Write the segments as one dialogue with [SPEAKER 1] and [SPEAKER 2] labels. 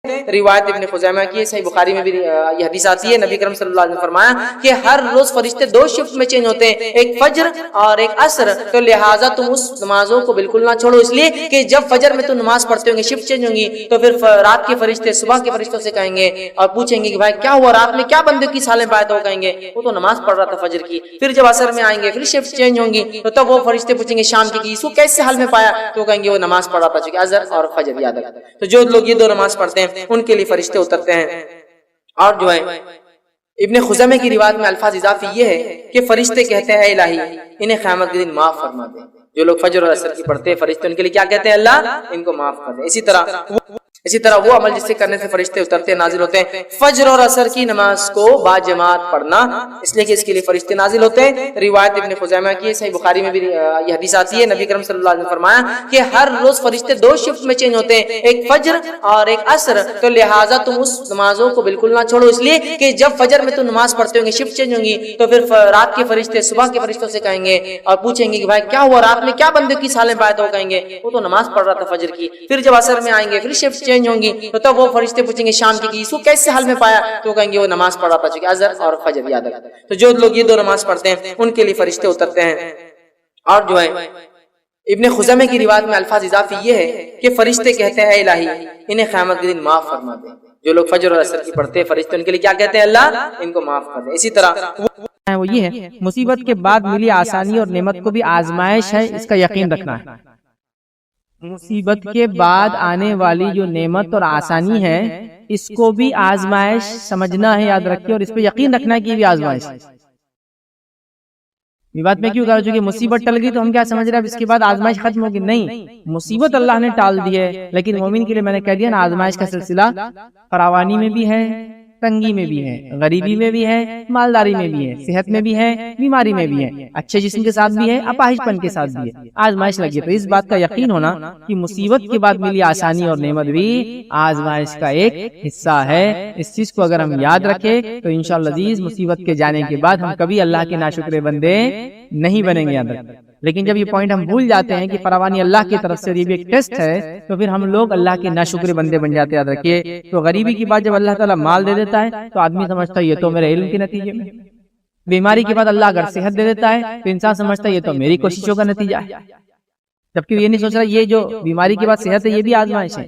[SPEAKER 1] روایت ابن خزیمہ کی ہے، صحیح بخاری میں بھی یہ حدیث آتی ہے، نبی کرم صلی اللہ علیہ وسلم نے فرمایا کہ ہر روز فرشتے دو شفٹ میں چینج ہوتے ہیں، ایک فجر اور ایک عصر، تو لہٰذا تم اس نمازوں کو بالکل نہ چھوڑو، اس لیے کہ جب فجر میں تم نماز پڑھتے ہوں گے شفٹ چینج ہوں گی تو پھر رات کے فرشتے صبح کے فرشتوں سے کہیں گے اور پوچھیں گے کہ بھائی کیا ہوا، رات میں کیا بندے کی حالیں پایا، تو کہیں گے وہ تو نماز پڑھ رہا تھا فجر کی۔ پھر جب عصر میں آئیں گے پھر شفٹ چینج ہوں گی تو تب وہ فرشتے پوچھیں گے شام کی اس کو کیسے حال میں پایا، تو کہیں گے وہ نماز پڑھ رہا تھا، چونکہ عصر اور فجر یاد رکھا۔ تو جو لوگ یہ دو نماز پڑھتے ہیں ان کے لیے فرشتے اترتے ہیں۔ اور جو ہے ابن خزیمہ کی روایت میں الفاظ اضافی یہ ہے کہ فرشتے کہتے ہیں اے الہی انہیں قیامت کے دن معاف فرما دے۔ جو لوگ فجر اور عصر کی پڑھتے ہیں فرشتے ان کے لیے کیا کہتے ہیں، اللہ ان کو معاف کر دے۔ اسی طرح وہ عمل جس سے کرنے سے فرشتے اترتے ہیں نازل ہوتے ہیں، فجر اور عصر کی نماز کو با جماعت پڑھنا، اس لیے کہ اس کے لیے فرشتے نازل ہوتے ہیں۔ روایت ابن خزیمہ کی ہے، صحیح بخاری میں بھی یہ حدیث آتی ہے، نبی کرم صلی اللہ علیہ وسلم نے فرمایا کہ ہر روز فرشتے دو شفٹ میں چینج ہوتے ہیں، ایک فجر اور ایک عصر، تو لہٰذا تم اس نمازوں کو بالکل نہ چھوڑو، اس لیے کہ جب فجر میں تم نماز پڑھتے ہوں گے شفٹ چینج ہوں گی تو پھر رات کے فرشتے صبح کے فرشتوں سے کہیں گے اور پوچھیں گے کہ بھائی کیا ہوا، رات میں کیا بندے کی حالیں پایا، تو کہیں گے وہ تو نماز پڑھ رہا تھا فجر کی۔ پھر جب عصر میں آئیں گے پھر شفٹ چینج ہوں گی تو تب وہ فرشتے پوچھیں گے شام کی اس کو کیسے حال میں پایا، تو کہیں گے وہ نماز پڑھ رہا تھا، چونکہ عصر اور فجر یاد رکھا۔ تو جو لوگ یہ دو نماز پڑھتے ہیں ان کے لیے فرشتے اترتے ہیں۔ اور جو ہے ابن خزیمہ کی روایت میں الفاظ اضافی یہ ہے کہ فرشتے کہتے ہیں اے الہی انہیں قیامت کے دن معاف فرما دے۔ جو لوگ فجر اور عصر کی پڑھتے ہیں فرشتے ان کے لیے کیا کہتے ہیں، اللہ ان کو معاف کر دے۔ اسی طرح
[SPEAKER 2] وہ یہ ہے مصیبت کے بعد ملی آسانی اور نعمت کو بھی آزمائش ہے، اس کا یقین رکھنا ہے۔ مصیبت کے بعد آنے والی جو نعمت اور آسانی ہے اس کو بھی آزمائش سمجھنا ہے، یاد رکھیے، اور اس پہ یقین رکھنا ہے کہ یہ بھی آزمائش ہے۔ یہ بات میں کیوں کہہ رہا ہوں، چونکہ مصیبت ٹل گئی تو ہم کیا سمجھ رہے ہیں اب اس کے بعد آزمائش ختم ہوگی، نہیں، مصیبت اللہ نے ٹال دی ہے، لیکن مومن کے لیے میں نے کہہ دیا نا آزمائش کا سلسلہ فراوانی میں بھی ہے، تنگی میں بھی ہے، غریبی میں بھی ہے، مالداری میں بھی ہے، صحت میں بھی ہے، بیماری میں بھی ہے، اچھے جسم کے ساتھ بھی ہے، اپاہج پن کے ساتھ بھی ہے، آزمائش لگی۔ تو اس بات کا یقین ہونا کہ مصیبت کے بعد ملی آسانی اور نعمت بھی آزمائش کا ایک حصہ ہے، اس چیز کو اگر ہم یاد رکھیں تو انشاءاللہ عزیز مصیبت کے جانے کے بعد ہم کبھی اللہ کے ناشکرے بندے نہیں بنیں گے۔ یاد رکھیں، لیکن جب یہ پوائنٹ ہم بھول جاتے ہیں کہ فراوانی اللہ کی طرف سے اور یہ بھی ایک ٹیسٹ ہے تو پھر ہم لوگ اللہ کے ناشکرے بندے بن جاتے ہیں۔ یاد رکھیے، تو غریبی کی بات جب اللہ تعالیٰ مال دے دیتا ہے تو آدمی سمجھتا ہے یہ تو میرے علم کے نتیجے میں، بیماری کے بعد اللہ اگر صحت دے دیتا ہے تو انسان سمجھتا ہے یہ تو میری کوششوں کا نتیجہ ہے، جبکہ یہ نہیں سوچ رہا یہ جو بیماری کے بعد صحت ہے یہ بھی آزمائش ہے،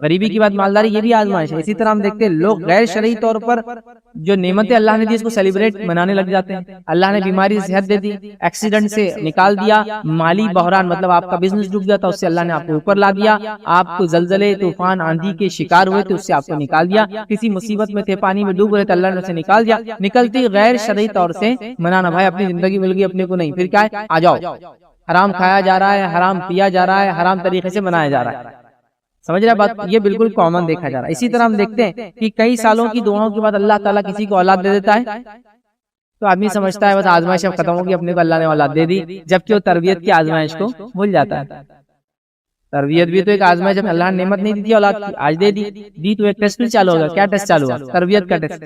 [SPEAKER 2] غریبی کی بعد مالداری یہ بھی آزمائش ہے۔ اسی طرح ہم دیکھتے ہیں لوگ غیر شرعی طور پر جو نعمتیں اللہ نے دی اس کو سیلیبریٹ منانے لگ جاتے ہیں۔ اللہ نے بیماری سے صحت دے دی، ایکسیڈنٹ سے نکال دیا، مالی بحران مطلب آپ کا بزنس ڈوب گیا تھا اس سے اللہ نے آپ کو اوپر لا دیا، آپ کو زلزلے طوفان آندھی کے شکار ہوئے تھے اس سے آپ کو نکال دیا، کسی مصیبت میں تھے پانی میں ڈوب رہے تھے اللہ نے اسے نکال دیا۔ نکلتی غیر شرعی طور سے منانا، بھائی اپنی زندگی مل گئی اپنے کو نہیں، پھر کیا ہے، آ جاؤ، حرام کھایا جا رہا ہے، حرام پیا جا رہا ہے، حرام طریقے سے منایا جا رہا ہے، سمجھ رہے بات، یہ بالکل کامن دیکھا جا رہا ہے۔ اسی طرح ہم دیکھتے ہیں کہ کئی سالوں کی دعاؤں کے بعد اللہ تعالیٰ کسی کو اولاد دے دیتا ہے تو آدمی سمجھتا ہے بس آزمائش اب ختم ہوگی، اپنے کو اللہ نے اولاد دے دی، جبکہ وہ تربیت کی آزمائش کو بھول جاتا ہے۔ تربیت بھی تو ایک آزمائش، جب اللہ نے نعمت نہیں دی تھی اولاد کی، آج دے دی تو ایک ٹیسٹ بھی چالو ہوگا۔ کیا ٹیسٹ چالو ہوا؟ تربیت کا ٹیسٹ،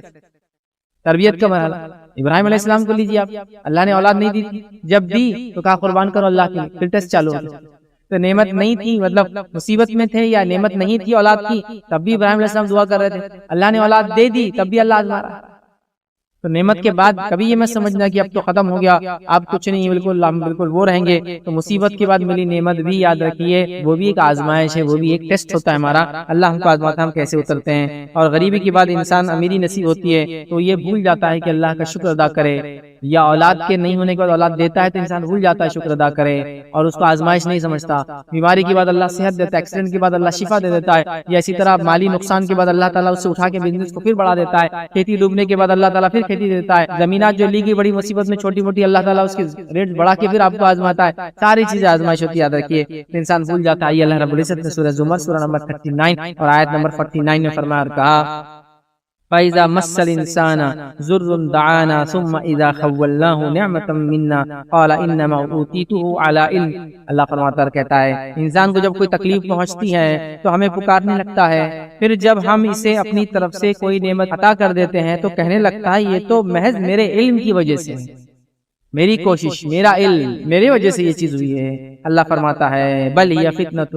[SPEAKER 2] تربیت کا مرحلہ۔ ابراہیم علیہ السلام کو لیجیے آپ، اللہ نے اولاد نہیں دی تھی، جب دی تو کہا قربان کرو اللہ کے لیے، پھر ٹیسٹ چالو ہوا۔ تو نعمت نہیں تھی، مطلب مصیبت میں تھے یا نعمت نہیں تھی اولاد کی، تب بھی ابراہیم علیہ السلام دعا کر رہے تھے، اللہ نے اولاد دے دی تب بھی اللہ آزما رہا۔ تو نعمت کے بعد کبھی یہ مت سمجھنا کہ اب تو ختم ہو گیا، اب کچھ نہیں، بالکل ہم بالکل وہ رہیں گے۔ تو مصیبت کے بعد ملی نعمت بھی یاد رکھیے وہ بھی ایک آزمائش ہے، وہ بھی ایک ٹیسٹ ہوتا ہے ہمارا، اللہ ہم کو آزماتا ہے ہم کیسے اترتے ہیں۔ اور غریبی کے بعد انسان امیری نصیب ہوتی ہے تو یہ بھول جاتا ہے کہ اللہ کا شکر ادا کرے، یا اولاد کے نہیں ہونے کے بعد اولاد دیتا ہے تو انسان بھول جاتا ہے شکر ادا کرے اور اس کو آزمائش نہیں سمجھتا۔ بیماری کے بعد اللہ صحت دیتا ہے، ایکسیڈنٹ کے بعد اللہ شفا دے دیتا ہے، یا اسی طرح مالی نقصان کے بعد اللہ تعالیٰ اس سے اٹھا کے بزنس کو پھر بڑھا دیتا ہے، کھیتی ڈوبنے کے بعد اللہ تعالیٰ پھر کھیتی دیتا ہے، زمینات جو لی گئی بڑی مصیبت میں چھوٹی موٹی اللہ تعالیٰ اس کی ریٹ بڑھا کے پھر آپ کو آزماتا ہے، ساری چیزیں آزمائش ہوتی ہے، یاد رکھیے۔ انسان بھول جاتا ہے۔ اللہ رب العزت نے سورہ زمر سورہ نمبر 39 اور آیت نمبر 49 میں فرمایا اور کہا فَإِذَا مَسَّ الْإِنسَانَ ضُرٌّ دَعَانَا ثُمَّ إِذَا خَوَّلْنَاهُ نِعْمَةً مِنَّا قَالَ إِنَّمَا أُوتِيتُهُ عَلَى عِلْمٍ۔ اللہ فرماتا کہتا ہے انسان کو جب کوئی تکلیف پہنچتی ہے تو ہمیں پکارنے لگتا ہے، پھر جب ہم اسے اپنی طرف سے کوئی نعمت عطا کر دیتے ہیں تو کہنے لگتا ہے یہ تو محض میرے علم کی وجہ سے، میری کوشش، میرا علم، میری وجہ سے یہ چیز ہوئی ہے۔ اللہ فرماتا ہے بل یہ فتنۃ،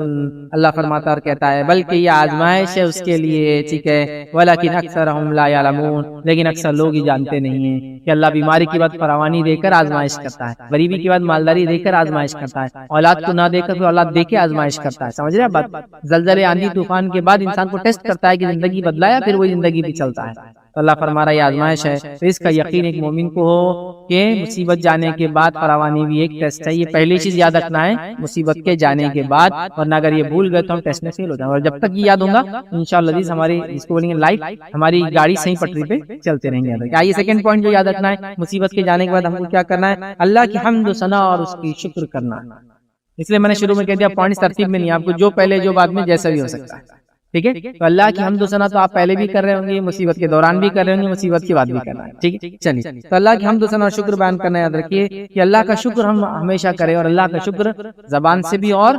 [SPEAKER 2] اللہ فرماتا اور کہتا ہے بلکہ یہ آزمائش ہے اس کے لیے، ٹھیک ہے، ولکن اکثرهم لا یعلمون، لیکن اکثر لوگ ہی جانتے نہیں ہیں کہ اللہ بیماری کے بعد فراوانی دے کر آزمائش کرتا ہے، غریبی کے بعد مالداری دے کر آزمائش کرتا ہے، اولاد کو نہ دے کر اولاد دے کے آزمائش کرتا ہے، سمجھ رہے ہیں بات؟ زلزلے آندھی طوفان کے بعد انسان کو ٹیسٹ کرتا ہے کہ زندگی بدلایا، پھر وہی زندگی بھی چلتا ہے، تو اللہ فرما رہا ہے یہ آزمائش ہے، تو اس کا یقین ایک مومن کو ہو کہ مصیبت جانے کے بعد فراوانی بھی ایک ٹیسٹ ہے، یہ پہلی چیز یاد رکھنا ہے مصیبت کے جانے کے بعد، ورنہ اگر یہ بھول گئے تو ہم ٹیسٹ میں فیل ہو جائیں، اور جب تک یہ یاد ہوگا انشاءاللہ عزیز ہماری اس کو بولیں گے لائف، ہماری گاڑی صحیح پٹری پہ چلتے رہیں گے۔ آئیے سیکنڈ پوائنٹ جو یاد رکھنا ہے مصیبت کے جانے کے بعد ہم کو کیا کرنا ہے، اللہ کی حمد و ثنا اور اس کی شکر کرنا، اس لیے میں نے شروع میں کہہ دیا پوائنٹس ترتیب میں نہیں، آپ کو جو پہلے جو بعد میں جیسا بھی ہو سکتا ہے، ٹھیک ہے، تو اللہ کی حمد و ثنا تو آپ پہلے بھی کر رہے ہوں گے، مصیبت کے دوران بھی کر رہے ہوں گے، مصیبت کے بعد بھی کرنا ہے، ٹھیک ہے، چلیے، تو اللہ کی حمد و ثنا اور شکر بیان کرنا یاد رکھیے کہ اللہ کا شکر ہم ہمیشہ کریں، اور اللہ کا شکر زبان سے بھی اور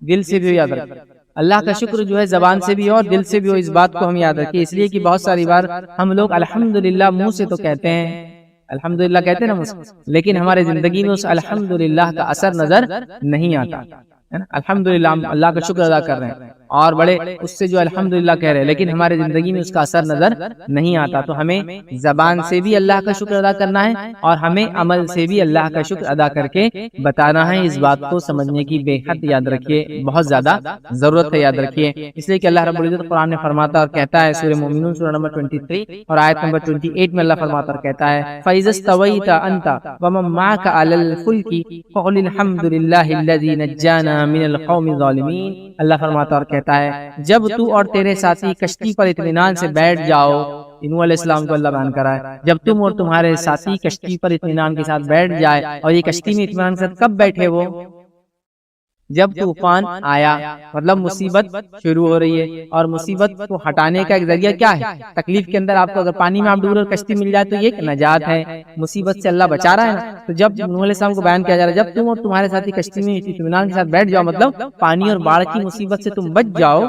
[SPEAKER 2] دل سے بھی یاد رکھیں، اللہ کا شکر جو ہے زبان سے بھی اور دل سے بھی ہو، اس بات کو ہم یاد رکھیں، اس لیے کہ بہت ساری بار ہم لوگ الحمدللہ منہ سے تو کہتے ہیں، الحمدللہ کہتے ہیں نا، لیکن ہمارے زندگی میں اس الحمدللہ کا اثر نظر نہیں آتا، الحمدللہ ہم اللہ کا شکر ادا کر رہے ہیں اور بڑے اس سے جو الحمدللہ کہہ رہے ہیں، لیکن ہمارے زندگی میں اس کا اثر نظر نہیں آتا، تو ہمیں زبان سے بھی اللہ کا شکر ادا کرنا ہے اور ہمیں عمل سے بھی اللہ کا شکر ادا کر کے بتانا ہے، اس بات کو سمجھنے کی بے حد یاد رکھیے، بہت زیادہ ضرورت ہے، یاد رکھیے، اس لیے کہ اللہ رب العزت قرآن میں فرماتا اور کہتا ہے سورہ مومنون سورہ نمبر 23 اور آیت نمبر 28 میں اللہ فرماتا اور کہتا ہے فَإِذَا اسْتَوَيْتَ أَنْتَ وَمَن مَّعَكَ عَلَى الْفُلْكِ فَقُلِ الْحَمْدُ لِلَّهِ الَّذِي نَجَّانَا مِنَ الْقَوْمِ الظَّالِمِينَ، اللہ فرماتا اور کہتا ہے جب تو اور تیرے ساتھی کشتی پر اطمینان سے بیٹھ جاؤ، نوح علیہ السلام کو اللہ بیان کرا ہے، جب تم اور تمہارے ساتھی کشتی پر اطمینان کے ساتھ بیٹھ جائے، اور یہ کشتی میں اطمینان کے ساتھ کب بیٹھے وہ؟ جب طوفان آیا، مطلب مصیبت شروع ہو رہی ہے، اور مصیبت کو ہٹانے کا ایک ذریعہ کیا ہے؟ تکلیف کے اندر آپ کو اگر پانی میں آپ ڈوب رہے کشتی مل جائے تو یہ ایک نجات ہے، مصیبت سے اللہ بچا رہا ہے نا، تو جب نوح علیہ السلام کو بیان کیا جا رہا ہے جب تم اور تمہارے ساتھی کشتی میں اطمینان کے ساتھ بیٹھ جاؤ، مطلب پانی اور باڑھ کی مصیبت سے تم بچ جاؤ،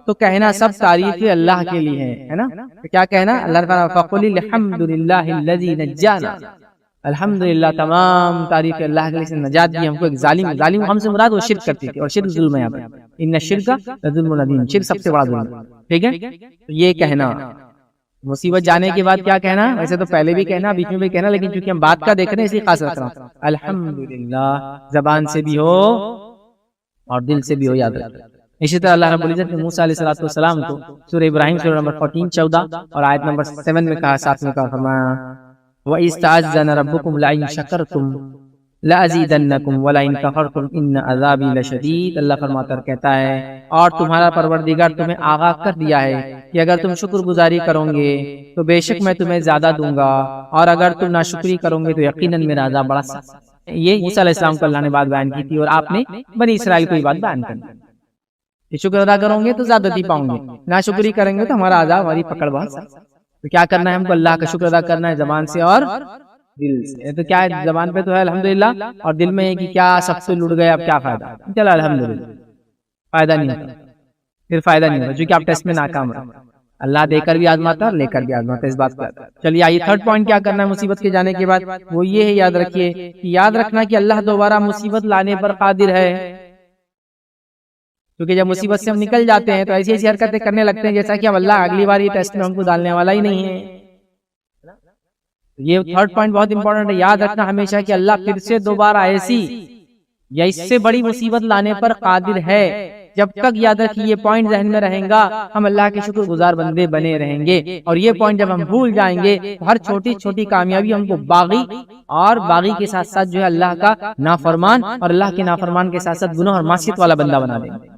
[SPEAKER 2] تو کہنا سب تعریف اللہ کے لیے ہے نا، تو کیا کہنا؟ اللہ تعالیٰ فَقُلِ الْحَمْدُ لِلَّهِ الَّذِي نَجَّانَا، الحمدللہ تمام تعریف اللہ کے لیے سے نجات دی ہم کو ایک ظالم ہم سے مراد وہ شرک کرتی تھی، اور شرک ظلم ہے، یہاں پر ان الشرک لظلم عظیم، شرک سب سے بڑا ظلم ہے، ٹھیک ہے، تو یہ کہنا مصیبت جانے کے بعد کیا کہنا، ویسے تو پہلے بھی کہنا بیچ میں بھی کہنا، لیکن چونکہ ہم بات کا دیکھ رہے ہیں اسی خاص رکھ رہا ہوں، الحمدللہ زبان سے بھی ہو اور دل سے بھی ہو، یاد رکھیں۔ اسی طرح اللہ رب العزت نے موسیٰ علیہ السلام کو سورہ ابراہیم سورہ نمبر 14 اور آیت نمبر 7 میں کہا، 7 میں کہا، فرمایا وَإِذْ تَعَذَّنَ رَبُّكُمْ لَئِن شَكَرْتُمْ لَأَزِيدَنَّكُمْ وَلَئِن كَفَرْتُمْ إِنَّ عَذَابِي لَشَدِيدٌ، اللہ فرماتا کہتا ہے اور تمہارا پروردگار تمہیں آگاہ کر دیا ہے کہ اگر تم شکر گزاری کرو گے تو بے شک میں تمہیں زیادہ دوں گا، اور اگر تم ناشکری کرو گے تو یقیناً میرا عذاب بڑا سخت ہے۔ یہ موسیٰ علیہ السلام کو اللہ نے بات بیان کی تھی، اور آپ نے بنی اسرائیل کو یہ بات بیان کرنی کہ شکر ادا کرو گے تو زیادتی پاؤں گے، ناشکری کریں گے تو ہمارا عذاب، ہماری پکڑ بہت سخت ہے۔ تو کیا کرنا ہے ہم کو؟ اللہ کا شکر ادا کرنا ہے زبان سے اور دل سے۔ تو کیا ہے زبان پہ تو ہے الحمدللہ، اور دل میں ہے کہ کیا سب سے لٹ گئے، اب کیا فائدہ، چلا الحمدللہ، فائدہ نہیں ہوتا، پھر فائدہ نہیں ہوتا، جو کہ آپ ٹیسٹ میں ناکام رہے، اللہ دے کر بھی آزماتا اور لے کر بھی آزماتا، اس بات کا۔ چلیے آئیے تھرڈ پوائنٹ کیا کرنا ہے مصیبت کے جانے کے بعد، وہ یہ ہے یاد رکھیے کہ یاد رکھنا کہ اللہ دوبارہ مصیبت لانے پر قادر ہے، کیونکہ جب مصیبت سے ہم نکل جاتے ہیں تو ایسی ایسی حرکتیں کرنے لگتے ہیں جیسا کہ اب اللہ اگلی بار یہ ٹیسٹ میں ہم کو ڈالنے والا ہی نہیں ہے۔ یہ تھرڈ پوائنٹ بہت امپورٹنٹ ہے، یاد رکھنا ہمیشہ کہ اللہ پھر سے دوبارہ ایسی یا اس سے بڑی مصیبت لانے پر قادر ہے۔ جب تک یاد رکھیے یہ پوائنٹ ذہن میں رہیں گا ہم اللہ کے شکر گزار بندے بنے رہیں گے، اور یہ پوائنٹ جب ہم بھول جائیں گے تو ہر چھوٹی چھوٹی کامیابی ہم کو باغی، اور باغی کے ساتھ ساتھ جو ہے اللہ کا نافرمان، اور اللہ کے نافرمان کے ساتھ ساتھ گناہ اور معصیت والا بندہ بنا دیں گے۔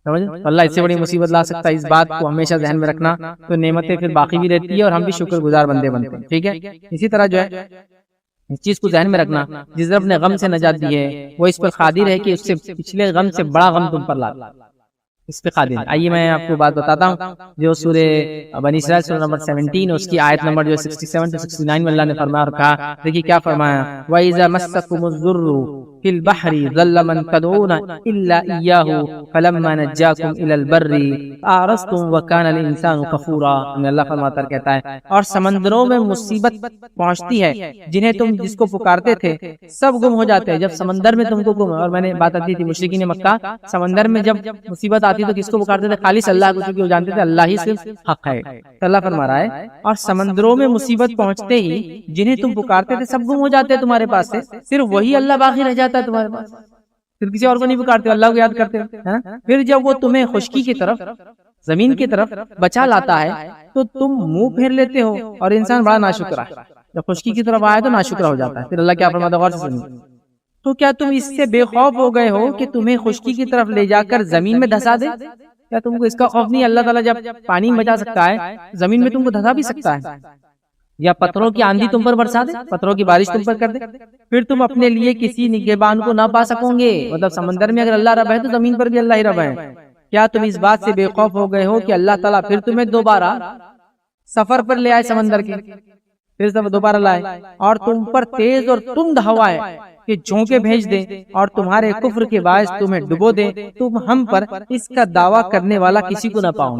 [SPEAKER 2] اللہ اس سے بڑی مصیبت لا سکتا ہے، اس بات کو ہمیشہ ذہن میں رکھنا، تو نعمتیں پھر باقی بھی رہتی ہے اور ہم بھی شکر گزار بندے بنتے ہیں، ٹھیک ہے۔ اسی طرح جو ہے اس چیز کو ذہن میں رکھنا، جس رب نے غم سے نجات دی ہے وہ اس پر قادر ہے کہ اس سے پچھلے غم سے بڑا غم تم پر لا، اس پہ قادر ہے۔ آئیے میں آپ کو بات بتاتا ہوں، جو سورہ بنی اسرائیل سورہ نمبر 17 اس کی آیت نمبر جو 67 سے 69 میں اللہ نے فرمایا اور کہا، دیکھیے کیا فرمایا، وَإِذَا مَسَّكُمُ الضُّرُّ، في البحر ظل من تدعون إلا إياه فلما نجاكم إلى البر أعرضتم وكان الإنسان كفورا. اللہ فرماتا کہتا ہے اور سمندروں میں مصیبت پہنچتی ہے جنہیں تم جس کو پکارتے تھے سب گم ہو جاتے ہیں. جب سمندر میں تم کو گم، اور میں نے بات آتی تھی مشرکین مکہ سمندر میں جب مصیبت آتی تو کس کو پکارتے تھے؟ خالص اللہ کو، کیونکہ وہ جانتے تھے اللہ ہی صرف حق ہے. تو اللہ فرما رہا ہے اور سمندروں میں مصیبت پہنچتے ہی جنہیں تم پکارتے تھے سب گم ہو جاتے ہیں تمہارے پاس سے، صرف وہی اللہ باقی رہ جاتا ہے تمہارے پاس. پھر کسی اور کو نہیں پکارتے، اللہ کو یاد کرتے. پھر جب وہ تمہیں خشکی کی طرف، زمین کی طرف بچا لاتا ہے تو تم منہ پھیر لیتے ہو، اور انسان بڑا ناشکرا ہے. جب خشکی کی طرف آئے تو ناشکرا ہو جاتا ہے. پھر اللہ کیا فرماتا ہے غور سے سنیے. تو کیا تم اس سے بے خوف ہو گئے ہو کہ تمہیں خشکی کی طرف لے جا کر زمین میں دھسا دے؟ کیا تم کو اس کا خوف نہیں؟ اللہ تعالیٰ جب پانی میں بچا سکتا ہے زمین میں تم کو دھسا بھی سکتا ہے. یا پتھروں کی آندھی تم پر برسا دے، پتھروں کی بارش تم پر کر دے، پھر تم اپنے لیے کسی نگہبان کو نہ پا سکو گے. مطلب سمندر میں اگر اللہ رب ہے تو زمین پر بھی اللہ ہی رب ہے. کیا تم اس بات سے بے خوف ہو گئے ہو کہ اللہ تعالیٰ پھر تمہیں دوبارہ سفر پر لے آئے سمندر کے، پھر دوبارہ لائے اور تم پر تیز اور تند ہوائیں کہ جھونکے بھیج دے اور تمہارے کفر کے باعث تمہیں ڈبو دے، تم ہم پر اس کا دعویٰ کرنے والا کسی کو نہ پاؤ.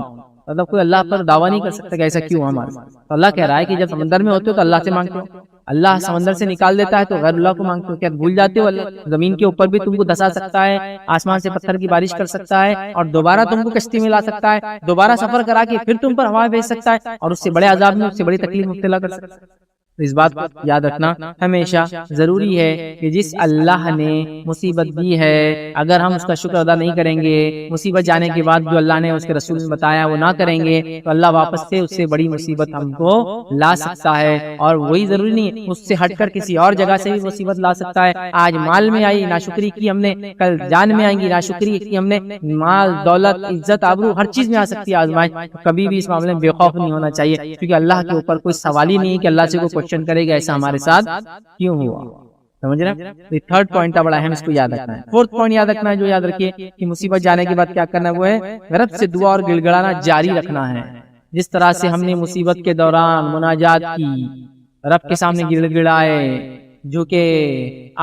[SPEAKER 2] مطلب کوئی اللہ پر دعویٰ نہیں کر سکتا کہ ایسا کیوں ہمارے ساتھ. تو اللہ کہہ رہا ہے کہ جب سمندر میں ہوتے ہو تو اللہ سے مانگتے ہو، اللہ سمندر سے نکال دیتا ہے تو غیر اللہ کو مانگتے ہو. کیا بھول جاتے ہو اللہ زمین کے اوپر بھی تم کو دھسا سکتا ہے، آسمان سے پتھر کی بارش کر سکتا ہے اور دوبارہ تم کو کشتی میں لا سکتا ہے، دوبارہ سفر کرا کے پھر تم پر ہوائیں بھیج سکتا ہے اور اس سے بڑے عذاب میں، اس سے بڑی تکلیف مبتلا کر سکتا ہے. اس بات کو یاد رکھنا ہمیشہ ضروری ہے کہ جس اللہ نے مصیبت دی ہے اگر ہم اس کا شکر ادا نہیں کریں گے، مصیبت جانے کے بعد جو اللہ نے اس کے رسول نے بتایا وہ نہ کریں گے تو اللہ واپس سے اس سے بڑی مصیبت ہم کو لا سکتا ہے. اور وہی ضروری نہیں ہے اس سے ہٹ کر کسی اور جگہ سے بھی مصیبت لا سکتا ہے. آج مال میں آئی ناشکری کی ہم نے، کل جان میں آئیں گی ناشکری کی ہم نے. مال، دولت، عزت، آبرو ہر چیز میں آ سکتی ہے آزمائش. کبھی بھی اس معاملے میں بے خوف نہیں ہونا چاہیے کیونکہ اللہ کے اوپر کوئی سوال ہی نہیں کہ اللہ سے کوئی کوشچن کرے گا ایسا ہمارے ساتھ کیوں ہوا. سمجھ رہے ہیں؟ تھرڈ پوائنٹ بڑا اہم، اس کو یاد رکھنا ہے. فورتھ پوائنٹ یاد رکھنا ہے جو یاد رکھیے کہ مصیبت جانے کے بعد کیا کرنا ہے، وہ ہے رب سے دعا اور گڑ گڑانا جاری رکھنا ہے. جس طرح سے ہم نے مصیبت کے دوران مناجات کی، رب کے سامنے گڑ گڑائے، جو کہ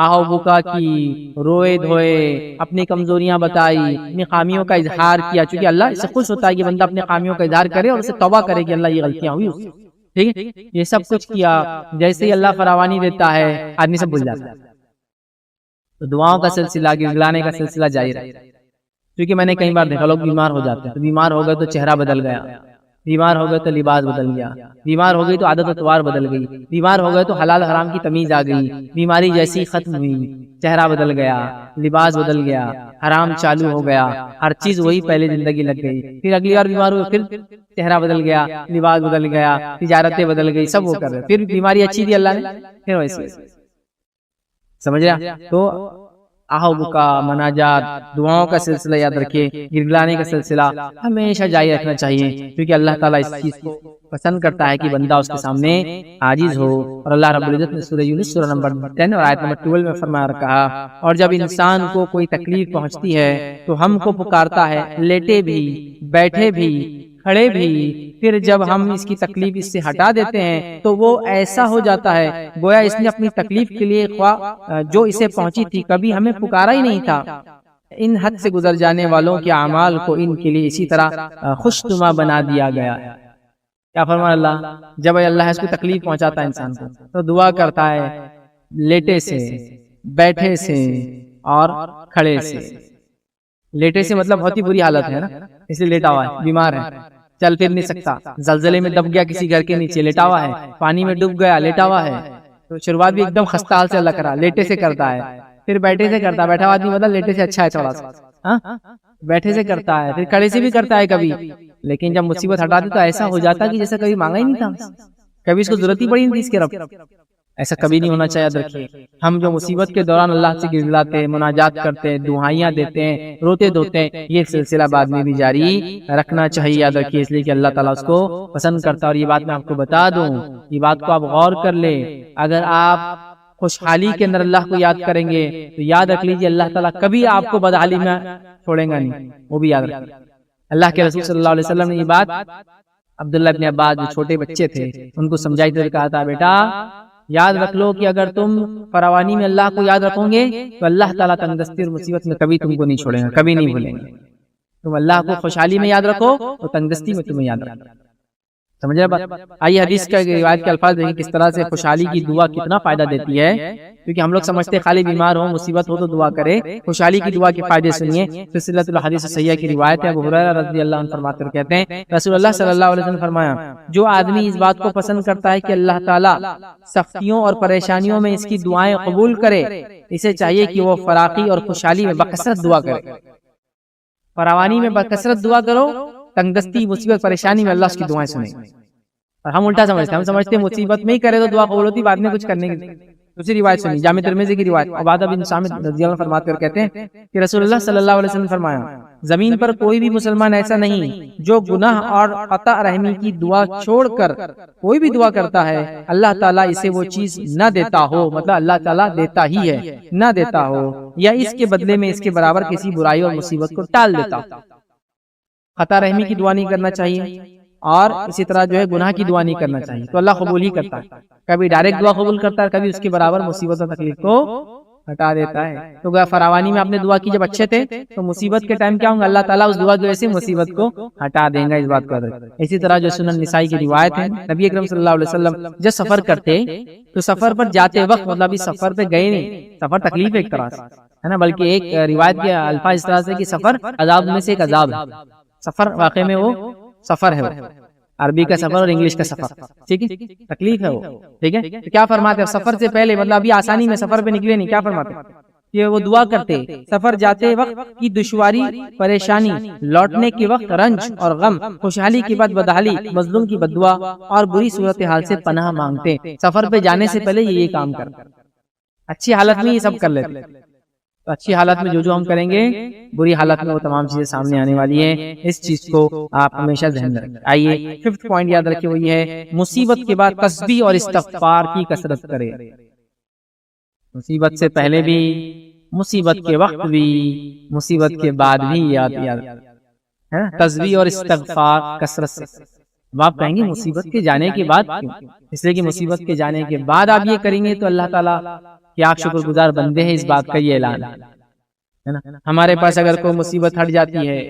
[SPEAKER 2] آہو بکا کی، روئے دھوئے، اپنی کمزوریاں بتائی، اپنی خامیوں کا اظہار کیا. چونکہ اللہ اس سے خوش ہوتا ہے کہ بندہ اپنے خامیوں کا اظہار کرے اور اسے توبہ کرے کہ اللہ یہ غلطیاں ہوئی. ٹھیک ہے، یہ سب کچھ کیا. جیسے ہی اللہ فراوانی دیتا ہے آدمی سب بھول جاتا ہے. تو دعاؤں کا سلسلہ، گڑگڑانے کا سلسلہ جاری رہے. کیونکہ میں نے کئی بار دیکھا لوگ بیمار ہو جاتے ہیں، تو بیمار ہو گئے تو چہرہ بدل گیا، بیمار ہو گئے تو لباس بدل گیا، بیمار ہو گئی تو عادت و تواار بدل گئی، بیمار ہو گئے تو حلال حرام کی تمیز آ گئی، بیماری جیسی ختم ہوئی، چہرہ بدل گیا، لباس بدل گیا، حرام چالو ہو گیا، ہر چیز وہی پہلے زندگی لگ گئی. پھر اگلی بار بیمار ہوئے پھر چہرہ بدل گیا، لباس بدل گیا، تجارتیں بدل گئی، سب وہ کر رہے. پھر بیماری اچھی تھی اللہ نے پھر ویسے. سمجھ رہا؟ تو آہو بکا، مناجات، دعاؤں کا سلسلہ یاد رکھیے، گڑگڑانے کا سلسلہ ہمیشہ جاری رکھنا چاہیے کیونکہ اللہ تعالیٰ اس چیز کو پسند کرتا ہے کہ بندہ اس کے سامنے عاجز ہو. اور اللہ رب العزت نے سورہ یونس سورہ نمبر 10 اور آیت نمبر 12 میں فرمایا اور کہا، اور جب انسان کو کوئی تکلیف پہنچتی ہے تو ہم کو پکارتا ہے، لیٹے بھی، بیٹھے بھی، کھڑے بھی. پھر جب ہم اس کی تکلیف اس سے ہٹا دیتے ہیں تو وہ ایسا ہو جاتا ہے گویا اس نے اپنی تکلیف کے لیے خواہ جو اسے پہنچی تھی کبھی ہمیں پکارا ہی نہیں تھا. ان حد سے گزر جانے والوں کے اعمال کو ان کے لیے اسی طرح خوشنما بنا دیا گیا ہے. کیا فرمان اللہ؟ جب اللہ اس کو تکلیف پہنچاتا ہے انسان کو تو دعا کرتا ہے لیٹے سے، بیٹھے سے اور کھڑے سے. لیٹے سے مطلب بہت ہی بری حالت ہے نا، اس لیے لیٹا ہوا ہے، بیمار ہے، چل پھر نہیں سکتا، زلزلے میں دب گیا کسی گھر کے نیچے لیٹا ہوا ہے، پانی میں ڈوب گیا لیٹا ہوا ہے. تو شروعات بھی ایک دم خستہ حال سے اللہ کرا، لیٹے سے کرتا ہے، پھر بیٹھے سے کرتا ہے. بیٹھا ہوا آدمی مطلب لیٹے سے اچھا ہے تھوڑا سا، بیٹھے سے کرتا ہے، پھر کھڑے سے بھی کرتا ہے کبھی. لیکن جب مصیبت ہٹا دی تو ایسا ہو جاتا کہ جیسا کبھی مانگا ہی نہیں تھا، کبھی اس کو ضرورت ہی پڑی نہیں تھی اس کے رب. ایسا کبھی نہیں ہونا چاہیے. یاد رکھیے ہم جو مصیبت کے دوران اللہ سے گڑگڑاتے ہیں، مناجات کرتے ہیں، دعائیاں دیتے ہیں، روتے دھوتے ہیں، یہ سلسلہ بعد میں بھی جاری رکھنا چاہیے. یاد رکھیے اس لیے کہ اللہ تعالیٰ اس کو پسند کرتا ہے. اور یہ بات میں آپ کو بتا دوں، یہ بات کو آپ غور کر لیں، اگر آپ خوشحالی کے اندر اللہ کو یاد کریں گے تو یاد رکھ لیجیے اللہ تعالیٰ کبھی آپ کو بدحالی میں چھوڑیں گا نہیں. وہ بھی یاد رکھیے. اللہ کے رسول صلی اللہ علیہ وسلم نے یہ بات عبداللہ ابن عباس جو چھوٹے بچے تھے ان کو سمجھائی تو کہا تھا، بیٹا یاد رکھ لو کہ اگر تم فراوانی میں اللہ کو یاد رکھو گے تو اللہ تعالیٰ تنگدستی اور مصیبت میں کبھی تم کو نہیں چھوڑیں گا، کبھی نہیں بھولیں گے۔ تم اللہ کو خوشحالی میں یاد رکھو تو تنگدستی میں تمہیں یاد رکھو۔ سمجھ رہے بات؟ آئیے حدیث کا روایت کے الفاظ دیکھیں کس طرح سے خوشحالی کی دعا کتنا فائدہ دیتی ہے، کیونکہ ہم لوگ سمجھتے خالی بیمار ہو مصیبت ہو تو دعا کرے، خوشحالی کی دعا کے فائدے سنیے۔ سلسلۃ الحدیث صحیحہ کی روایت ہے، ابو ہریرہ رضی اللہ عنہ فرماتے ہیں، کہتے ہیں رسول اللہ صلی اللہ علیہ وسلم فرمایا، جو آدمی اس بات کو پسند کرتا ہے کہ اللہ تعالیٰ سختیوں اور پریشانیوں میں اس کی دعائیں قبول کرے، اسے چاہیے کہ وہ فراخی اور خوشحالی میں بکثرت دعا کرے۔ فراوانی میں بکثرت دعا کرو، تنگدستی مصیبت پریشانی میں اللہ اس کی دعائیں سنے۔ اور ہم الٹا سمجھتے ہیں، ہم سمجھتے ہیں مصیبت میں ہی کرے تو دعا قبول ہوتی، بعد میں کچھ کرنے کی۔ دوسری روایت سنی، جامع ترمذی کی روایت، عبادہ بن صامت رضی اللہ عنہ فرماتے اور کہتے ہیں کہ رسول اللہ صلی اللہ علیہ وسلم فرمایا، زمین پر کوئی بھی مسلمان ایسا نہیں جو گناہ اور قطع رحمی کی دعا چھوڑ کر کوئی بھی دعا کرتا ہے اللہ تعالیٰ اسے وہ چیز نہ دیتا ہو، مطلب اللہ تعالیٰ دیتا ہی ہے، نہ دیتا ہو، یا اس کے بدلے میں اس کے برابر کسی برائی اور مصیبت کو ٹال دیتا ہو۔ قطع رحمی کی دعا نہیں کرنا چاہیے، اور اسی طرح جو ہے گناہ کی دعا نہیں کرنا چاہیے، تو اللہ قبول ہی کرتا ہے، کبھی ڈائریکٹ دعا قبول کرتا ہے، کبھی اس کے برابر مصیبت و تکلیف کو ہٹا دیتا ہے۔ تو گویا فراوانی میں آپ نے دعا کی جب اچھے تھے تو مصیبت کے ٹائم کیا ہوں گا، اللہ تعالیٰ اس دعا کی وجہ سے مصیبت کو ہٹا دیں گا، اس بات کو یاد رکھیں۔ اسی طرح جو سنن نسائی کی روایت ہے، نبی اکرم صلی اللہ علیہ وسلم جب سفر کرتے تو سفر پر جاتے وقت، مطلب اس سفر پہ گئے نہیں، سفر تکلیف ایک طرح سے ہے نا، بلکہ ایک روایت کے الفاظ اس طرح سے کہ سفر عذاب میں سے ایک عذاب ہے، سفر واقع میں وہ سفر ہے، وہ عربی کا سفر اور انگلش کا سفر، ٹھیک ہے، تکلیف ہے وہ، ٹھیک ہے۔ تو کیا فرماتے ہیں سفر سے پہلے، مطلب ابھی آسانی میں سفر پہ نکلے نہیں، کیا فرماتے ہیں کہ وہ دعا کرتے سفر جاتے وقت کی دشواری پریشانی، لوٹنے کے وقت رنج اور غم، خوشحالی کے بعد بدحالی، مظلوم کی بددعا اور بری صورتحال سے پناہ مانگتے۔ سفر پہ جانے سے پہلے یہ کام کرتے، اچھی حالت میں یہ سب کر لیتے، تو اچھی حالت میں جو ہم کریں گے، بری حالت میں وہ تمام چیزیں سامنے آنے والی ہیں، اس چیز کو آپ ہمیشہ ذہن میں رکھیں۔ آئیے ففتھ پوائنٹ یاد رکھیں، وہ یہ ہے مصیبت کے بعد تسبیح اور استغفار کی کثرت کرے۔ مصیبت سے پہلے بھی، مصیبت کے وقت بھی، مصیبت کے بعد بھی یاد تسبیح اور استغفار کثرت سے۔ اب آپ کہیں گے مصیبت کے جانے کے بعد کیوں؟ اس لیے کہ مصیبت کے جانے کے بعد آپ یہ کریں گے تو اللہ تعالیٰ کہ آپ شکر گزار بندے ہیں، اس بات کا یہ اعلان ہے نا۔ ہمارے پاس اگر کوئی مصیبت ہٹ جاتی ہے،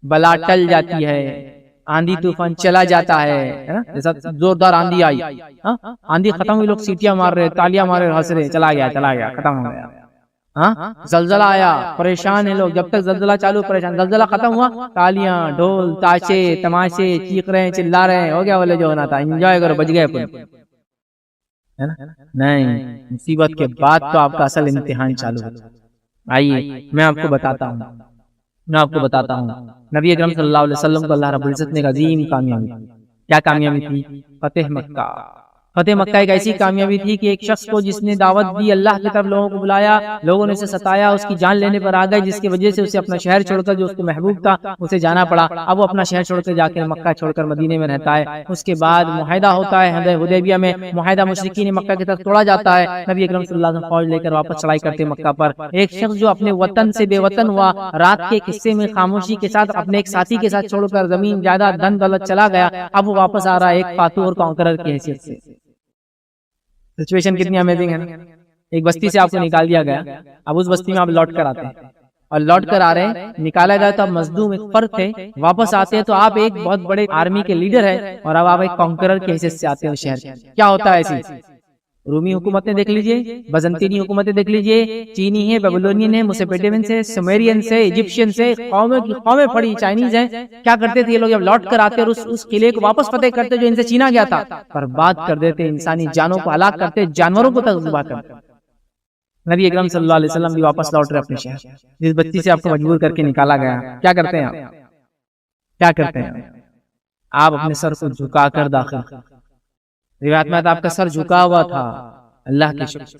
[SPEAKER 2] بلا ٹل جاتی ہے، آندھی طوفان چلا جاتا ہے نا، جیسا زوردار آندھی آئی، آندھی ختم ہوئی، لوگ سیٹیاں مار رہے، تالیاں مار رہے، ہنس رہے، چلا گیا ختم ہو گیا۔ زلزلہ آیا، پریشان ہیں لوگ، جب تک زلزلہ چالو پریشان، زلزلہ ختم ہوا، تالیاں ڈھول تاشے تماشے، چیخ رہے ہیں، چلا رہے ہیں، ہو گیا بولے جو ہونا تھا، انجوائے کرو، بچ گئے اپنے۔ نہیں، مصیبت کے بعد تو آپ کا اصل امتحان چالو ہوتا ہے۔ آئیے میں آپ کو بتاتا ہوں، نبی اکرم صلی اللہ علیہ وسلم کو اللہ رب العزت نے ایک عظیم کامیابی دی۔ کیا کامیابی تھی؟ فتح مکہ۔ فتح مکہ ایک ایسی کامیابی تھی کہ ایک شخص کو جس نے دعوت دی، اللہ کی طرف لوگوں کو بلایا، لوگوں نے اسے ستایا، اس کی جان لینے پر آ گئے، جس کی وجہ سے اسے اپنا شہر چھوڑ کر جو اس کو محبوب تھا اسے جانا پڑا۔ اب وہ اپنا شہر چھوڑ کر جا کے مکہ چھوڑ کر مدینے میں رہتا ہے۔ اس کے بعد معاہدہ ہوتا ہے حدیبیہ میں، معاہدہ مشرکین مکہ کی طرف توڑا جاتا ہے، نبی اکرم صلی اللہ علیہ وسلم فوج لے کر واپس چڑھائی کرتے مکہ پر۔ ایک شخص جو اپنے وطن سے بے وطن ہوا، رات کے ایک حصے میں خاموشی کے ساتھ اپنے ایک ساتھی کے ساتھ چھوڑ کر زمین جائیداد دن دولت چلا گیا، اب وہ واپس آ رہا ہے ایک فاتح اور کانکرر کی حیثیت سے۔ سچویشن کتنی امیزنگ ہے نا۔ ایک بستی سے آپ کو نکال دیا گیا، اب اس بستی میں آپ لوٹ کر آتے ہیں، اور لوٹ کر آ رہے ہیں، نکالا گیا تو آپ مظلوم ایک فرد تھے، واپس آتے ہیں تو آپ ایک بہت بڑے آرمی کے لیڈر ہیں، اور اب آپ ایک کانکرر کی حیثیت سے آتے ہیں شہر۔ کیا ہوتا ہے ایسی؟ رومی حکومتیں دیکھ لیجئے، بزنطینی حکومتیں دیکھ لیجئے، چینی ہے، بیبلونین ہے، میسوپوٹیمین سے، سومیرین سے، ایجپشین سے، قومیں پڑی، چائنیز ہیں۔ کیا کرتے تھے یہ لوگ؟ جب لوٹ کر آتے اور اس قلعے کو واپس فتح کرتے جو ان سے چھینا گیا تھا، برباد کر دیتے، انسانی جانوں کو ہلاک کرتے، جانوروں کو تک ذبح کرتے۔ نبی اکرم صلی اللہ علیہ وسلم بھی واپس لوٹ رہے اپنے شہر، جس بستی سے آپ کو مجبور کر کے نکالا گیا۔ کیا کرتے ہیں آپ؟ کیا کرتے ہیں آپ؟ اپنے سر کو جھکا کر داخل، روایت میں آپ کا سر جھکا ہوا تھا اللہ کے شکر،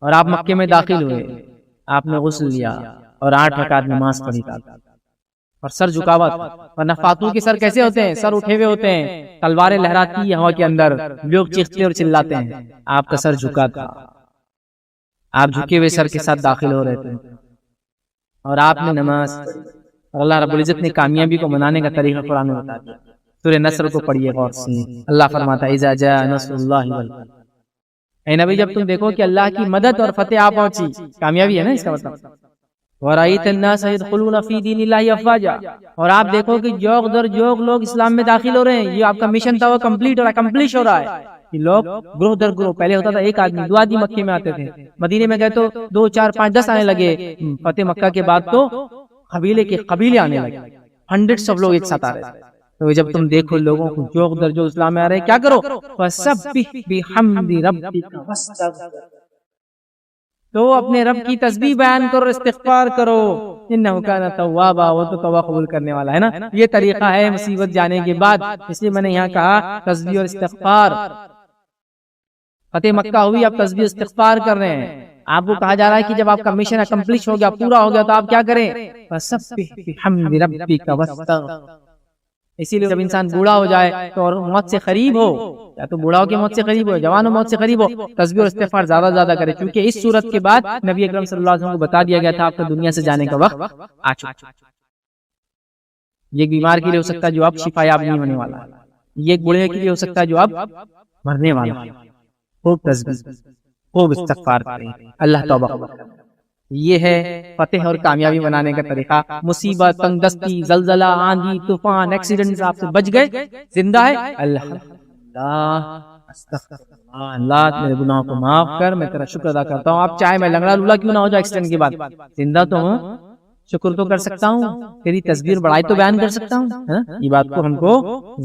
[SPEAKER 2] اور آپ مکے میں داخل ہوئے، آپ نے غسل لیا اور 8 رکعت نماز پڑھی تھا، اور سر جھکا ہوا تھا۔ ورنہ فاتو کے سر کیسے ہوتے ہیں؟ سر اٹھے ہوئے ہوتے ہیں، تلواریں لہراتی ہیں ہوا کے اندر، لوگ چیختے اور چلاتے ہیں۔ آپ کا سر جھکا تھا، آپ جھکے ہوئے سر کے ساتھ داخل ہو رہے تھے، اور آپ نے نماز پڑھی۔ اللہ رب العزت نے کامیابی کو منانے کا طریقہ قرآن میں بتا دیا۔ سورہ نصر کو پڑھیے غور سے، اللہ فرماتا ہے اذا جاء نصر اللہ والفتح، اے نبی جب تم دیکھو کہ اللہ کی مدد اور فتح آ پہنچی، کامیابی ہے نا اس کا مطلب، وَرَأَيْتَ النَّاسَ يَدْخُلُونَ فِي دِينِ اللَّهِ أَفْوَاجًا، اور آپ دیکھو کہ جوق در جوق لوگ اسلام میں داخل ہو رہے ہیں. یہ آپ کا مشن تھا وہ کمپلیٹ اور اکمپلش ہو رہا ہے کہ لوگ گروہ در گروہ، پہلے ہوتا تھا ایک آدمی 2 آدمی مکے میں آتے تھے، مدینے میں گئے تو 2 4 5 10 آنے لگے، فتح مکہ کے بعد تو قبیلے کے قبیلے آنے لگے، ہنڈریڈس آف لوگ ایک ساتھ آ رہے تھے. تو جب تم دیکھو لوگوں کو جوق در جو اسلام میں آ رہے ہیں، کیا کرو؟ فَسَبِّحْ بِحَمْدِ رَبِّكَ وَاسْتَغْفِرْ، تو اپنے رب کی تسبیح بیان کرو، استغفار کرو، انہ کان توابا، وہ تو توبہ قبول کرنے والا ہے نا. یہ طریقہ ہے مصیبت جانے کے بعد، اس لیے میں نے یہاں کہا تسبیح اور استغفار. فتح مکہ ہوئی، آپ تسبیح استغفار کر رہے ہیں. آپ کو کہا جا رہا ہے کہ جب آپ کا مشن اکمپلش ہو گیا، پورا ہو گیا، تو آپ کیا کریں؟ فَسَبِّحْ بِحَمْدِ رَبِّكَ وَاسْتَغْفِرْ. اسی لیے جب انسان بوڑھا ہو جائے تو اور موت سے قریب ہو، یا تو بوڑھا ہو کے موت سے قریب ہو، جوان ہو موت سے قریب ہو، تسبیح اور استغفار زیادہ زیادہ کرے، کیونکہ اس صورت کے بعد نبی اکرم صلی اللہ علیہ وسلم کو بتا دیا گیا تھا آپ کا دنیا سے جانے کا وقت آ چکا. یہ ایک بیمار کے لیے ہو سکتا ہے جو اب شفا یاب نہیں ہونے والا ہے، یہ ایک بوڑھے کے لیے ہو سکتا ہے جو اب مرنے والا ہے. خوب تسبیح، خوب استغفار کریں، اللہ توبہ قبول کرے. یہ ہے فتح اور کامیابی بنانے کا طریقہ. مصیبت، تنگ دستی، زلزلہ، آندھی، طوفان، ایکسیڈنٹ آپ سے بچ گئے، زندہ ہے، اللہ میرے گناہوں کو معاف کر، میں تیرا شکر ادا کرتا ہوں. آپ چاہے میں لنگڑا لولا کیوں نہ ہو جائے ایکسیڈنٹ کے بعد، زندہ تو ہوں، شکر تو کر سکتا ہوں، تیری تصویر بڑائی تو بیان کر سکتا ہوں. یہ بات کو ہم کو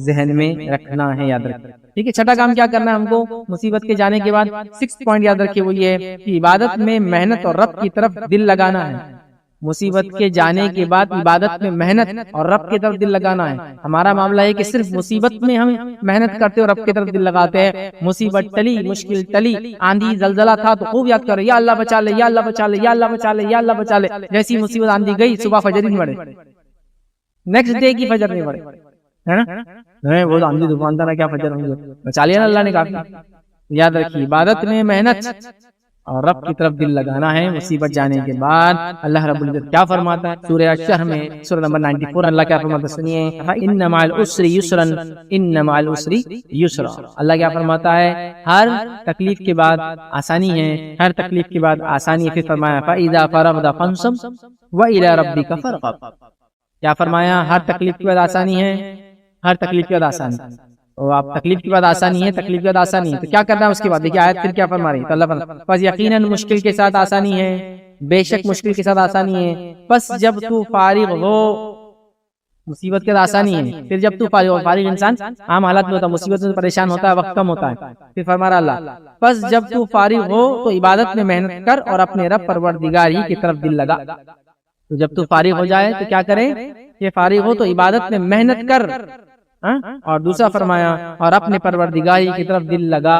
[SPEAKER 2] ذہن میں رکھنا ہے، یاد رکھنا. ٹھیک ہے. چھٹا کام کیا کرنا ہے ہم کو مصیبت کے جانے کے بعد؟ 6 پوائنٹ یاد رکھیے، وہ یہ ہے کہ عبادت میں محنت اور رب کی طرف دل لگانا ہے. مصیبت کے جانے کے بعد عبادت میں محنت اور رب کی طرف دل لگانا ہے. ہمارا معاملہ ہے کہ صرف مصیبت میں ہم محنت کرتے اور رب کی طرف دل لگاتے ہیں. مصیبت ٹلی، مشکل ٹلی، آندھی زلزلہ تھا تو خوب یاد کرو، یا اللہ بچا لے، یا اللہ بچا لے، یا اللہ بچا لے، یا اللہ بچا لے. جیسی مصیبت آندھی گئی، صبح فجر نہیں پڑے، نیکسٹ ڈے کی فجر نہیں پڑے، ہے نا. وہ آندھی طوفان تھا نا، کیا فجر ہوں گے، بچا لیا نا اللہ نے کافی. یاد رکھیے عبادت میں محنت اور رب کی طرف دل لگانا ہے. مصیبت جانے کے بعد اللہ رب العزت کیا فرماتا ہے سورہ الشرح میں، سورہ نمبر 94، اللہ کیا فرماتا ہے سنیے، ان مع العسر یسرا، ان مع العسر یسرا. اللہ کیا فرماتا ہے؟ ہر تکلیف کے بعد آسانی ہے، ہر تکلیف کے بعد آسانی ہے. پھر فرمایا فاذا فرغت فانصب والى ربك فارغب. کیا فرمایا؟ ہر تکلیف کے بعد آسانی ہے، ہر تکلیف کے بعد آسانی. اور آپ تکلیف کے بعد آسانی ہے، تکلیف کے بعد آسانی ہے، تو کیا کرنا ہے اس کے بعد؟ دیکھیے آیت پھر کیا فرما رہی ہے. تو اللہ فرماتا ہے بس یقیناً مشکل کے ساتھ آسانی ہے، بے شک مشکل کے ساتھ آسانی ہے. بس جب تو فارغ ہو، مصیبت کے بعد آسانی ہے. پھر جب تو فارغ ہو، فارغ انسان عام حالات میں ہوتا ہے، مصیبت میں پریشان ہوتا ہے، وقت کم ہوتا ہے. پھر فرما رہا اللہ بس جب تو فارغ ہو تو عبادت میں محنت کر اور اپنے رب پروردگار ہی کی طرف دل لگا. تو جب تو فارغ ہو جائے تو کیا کرے؟ یہ فارغ ہو تو عبادت میں محنت کر، اور دوسرا فرمایا اور اپنے پروردگار کی طرف دل لگا.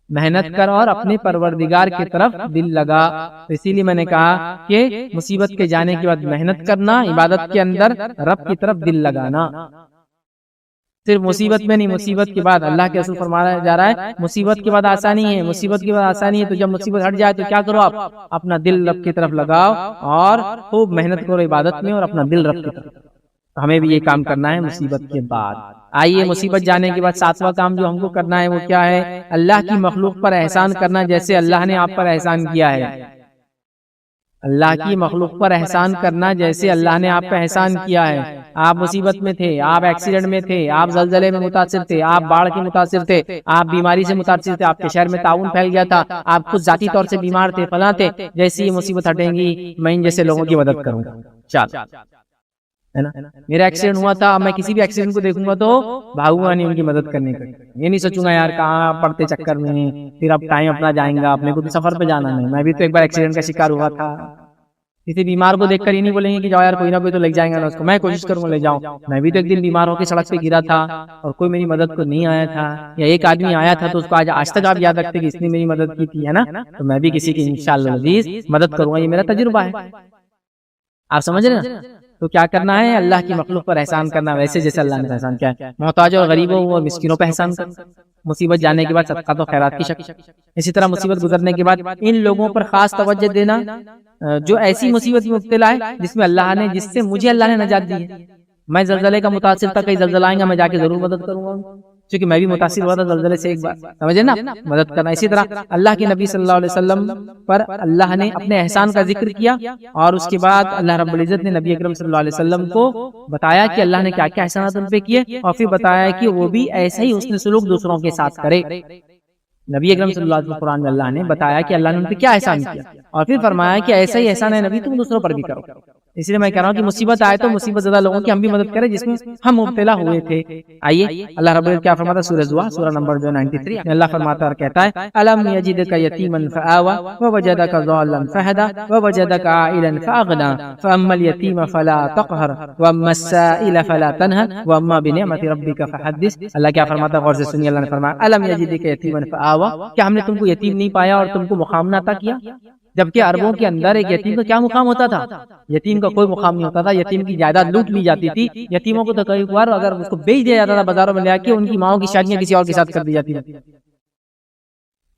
[SPEAKER 2] محنت کر اور اپنے پروردگار کی طرف دل لگا. اسی لیے میں نے کہا کہ مصیبت کے جانے کے بعد محنت کرنا، عبادت کے اندر رب کی طرف دل لگانا. صرف مصیبت میں نہیں، مصیبت کے بعد اللہ کے رسول فرمایا جا رہا ہے مصیبت کے بعد آسانی ہے، مصیبت کے بعد آسانی ہے. تو جب مصیبت ہٹ جائے تو کیا کرو؟ آپ اپنا دل رب کی طرف لگاؤ اور خوب محنت کرو عبادت میں اور اپنا دل رب کی طرف. ہمیں بھی یہ کام کرنا ہے مصیبت کے بعد. آئیے مصیبت جانے کے بعد 7واں کام جو ہم کو کرنا ہے وہ کیا ہے؟ اللہ کی مخلوق پر احسان کرنا جیسے اللہ نے آپ پر احسان کیا ہے. اللہ کی مخلوق پر احسان کرنا جیسے اللہ نے آپ پر احسان کیا ہے. آپ مصیبت میں تھے، آپ ایکسیڈنٹ میں تھے، آپ زلزلے میں متاثر تھے، آپ باڑھ کے متاثر تھے، آپ بیماری سے متاثر تھے، آپ کے شہر میں طاعون پھیل گیا تھا، آپ خود ذاتی طور سے بیمار تھے، فلاں تھے. جیسی یہ مصیبت ہٹیں گی میں ان جیسے لوگوں کی مدد کروں گا. چل ہے نا، میرا ایکسیڈنٹ ہوا تھا، میں کسی بھی ایکسیڈنٹ کو دیکھوں گا تو بھاگوں گا نہیں ان کی مدد کرنے کا. یہ نہیں سوچوں گا یار کہاں پڑتے چکر میں پھر اب ٹائم اپنا جائیں گا، اپنے کو تو سفر پہ جانا نہیں. میں بھی تو ایک بار ایکسیڈنٹ کا شکار ہوا تھا. کسی بیمار کو دیکھ کر یہ نہیں بولیں گے کہ جاؤ یار کوئی نہ کوئی تو لے جائیں گا نا اس کو، میں کوشش کروں گا لے جاؤں. میں بھی تو ایک دن بیمار ہو کے سڑک پہ گرا تھا اور کوئی میری مدد کو نہیں آیا تھا، یا ایک آدمی آیا تھا تو اس کو آج تک آپ یاد رکھتے کہ اس نے میری مدد کی تھی، ہے نا. تو میں بھی کسی کی انشاءاللہ عزیز مدد کروں گا، یہ میرا تجربہ ہے. آپ سمجھ رہے ہیں؟ تو کیا کرنا ہے؟ اللہ کی مخلوق پر احسان کرنا ویسے جیسے اللہ نے احسان کیا ہے. محتاجوں اور غریبوں اور مسکینوں پہ احسان کرنا. مصیبت جانے کے بعد صدقات و خیرات کی شکل. اسی طرح مصیبت گزرنے کے بعد ان لوگوں پر خاص توجہ دینا جو ایسی مصیبت میں مبتلا ہے جس میں اللہ نے، جس سے مجھے اللہ نے نجات دی ہے. میں زلزلے کا متاثر تھا، کہیں زلزلہ آئیں گا میں جا کے ضرور مدد کروں گا. چونکہ میں بھی متاثر ہوا تھا زلزلے سے ایک بار، سمجھے نا، مدد کرنا. اسی طرح اللہ کے نبی صلی اللہ علیہ وسلم پر اللہ نے اپنے احسان کا ذکر کیا، اور اس کے بعد اللہ رب العزت نے نبی اکرم صلی اللہ علیہ وسلم کو بتایا کہ اللہ نے کیا کیا احسانات ان پہ کیے، اور پھر بتایا کہ وہ بھی ایسے ہی حسن سلوک دوسروں کے ساتھ کرے. نبی اکرم صلی اللہ علیہ وسلم قرآن میں اللہ نے بتایا کہ اللہ نے ان پہ کیا احسان کیا، اور پھر فرمایا کہ ایسا ہی احسان ہے نبی تم دوسروں پر بھی کرو. اس لیے میں کہہ رہا ہوں کہ مصیبت آئے تو مصیبت زدہ لوگوں کی ہم بھی مدد کریں جس میں ہم مبتلا ہوئے تھے. آئیے اللہ رب العزت کیا فرماتا ہے سورہ زوا سورہ نمبر 93 میں اللہ فرماتا اور کہتا ہے الم یجدک یتیما فآوى ووجدک ضالا فہدى ووجدک عائلا فاغنى فاما اليتیم فلا تقہر واما السائل فلا تنہر واما بنعمت ربک فحدث. اللہ کیا فرماتا ہے غور سے سنیے. اللہ نے فرمایا الم یجدک یتیما فآوى، کیا ہم نے تم کو یتیم نہیں پایا اور تم کو مقام نہ عطا کیا؟ جبکہ عربوں کے اندر ایک یتیم کا کیا مقام ہوتا تھا؟ یتیم کا کوئی مقام نہیں ہوتا تھا. یتیم کی جائیداد لوٹ لی جاتی تھی. یتیموں کو تو کئی بار اگر اس کو بیچ دیا جاتا تھا بازاروں میں لے کے، ان کی ماؤں کی شادیاں کسی اور کے ساتھ کر دی جاتی تھی.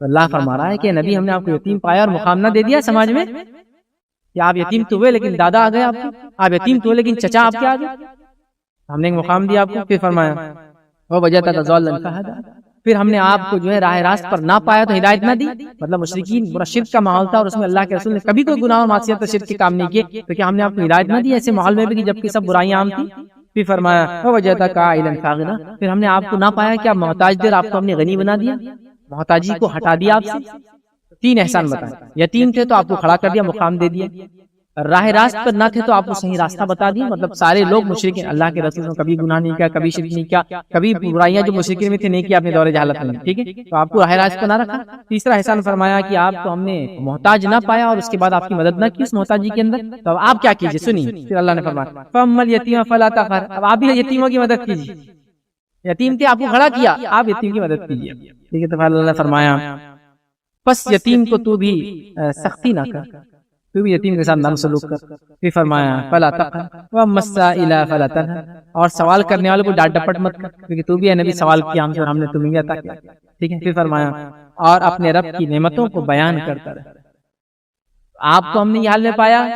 [SPEAKER 2] اللہ فرما رہا ہے کہ نبی ہم نے آپ کو یتیم پایا اور مقام نہ دے دیا سماج میں، کہ آپ یتیم تو ہوئے لیکن دادا آ گئے آپ کے، آپ یتیم تو ہوئے لیکن چچا آپ کے آ گئے. ہم نے ایک مقام دیا آپ کو. پھر فرمایا ووجدک ضالا فہدى، پھر ہم نے آپ کو جو ہے راہ راست پر نہ پایا تو ہدایت نہ دی. مطلب مشرکین برا شرک کا ماحول تھا اور اس میں اللہ کے رسول نے کبھی کوئی گناہ اور معصیت اور شرک کے کام نہیں کیے، تو کیا ہم نے آپ کو ہدایت نہ دی ایسے ماحول میں بھی کہ جبکہ سب برائیاں عام تھیں؟ پھر فرمایا ووجدک عائلا فاغنى، پھر ہم نے آپ کو نہ پایا کہ آپ محتاج تھے، آپ کو ہم نے غنی بنا دیا، محتاجی کو ہٹا دیا آپ سے. 3 احسان بتائے. یتیم تھے تو آپ کو کھڑا کر دیا، مقام دے دیا. راہ راست پر نہ تھے تو آپ کو صحیح راستہ بتا دیا. مطلب سارے لوگ مشرک ہیں، اللہ کے رسول نے کبھی گناہ نہیں کیا، کبھی شرک نہیں کیا، کبھی برائیاں جو مشرکین میں تھے نہیں کیا اپنے دور جہالت میں. ٹھیک ہے، تو آپ کو راہ راست پر نہ رکھا. تیسرا احسان فرمایا کہ آپ کو ہم نے محتاج نہ پایا اور اس کے بعد آپ کی مدد نہ کی اس محتاجی کے اندر. تو اب آپ کیا کیجیے سنیے. پھر اللہ نے فرمایا فاما الیتیم فلا تقہر، اب آپ بھی یتیموں کی مدد کیجیے. یتیم تھے آپ کو کھڑا کیا، آپ یتیم کی مدد کیجیے. ٹھیک ہے، تو اللہ نے فرمایا پس یتیم کو تو بھی سختی نہ کر، تو بھی یتیم کے ساتھ نرم سلوک کر. پھر فرمایا فلا تقہر واما السائل فلا تنہر، اور سوال کرنے والے کو ڈانٹ ڈپٹ مت کر، کیونکہ تو بھی ہے نبی سوال کیا ہم سے اور ہم نے تمہیں بھی عطا کیا. ٹھیک ہے، پھر فرمایا اور اپنے رب کی نعمتوں کو بیان کرتا رہے. آپ کو ہم نے یہ حال میں پایا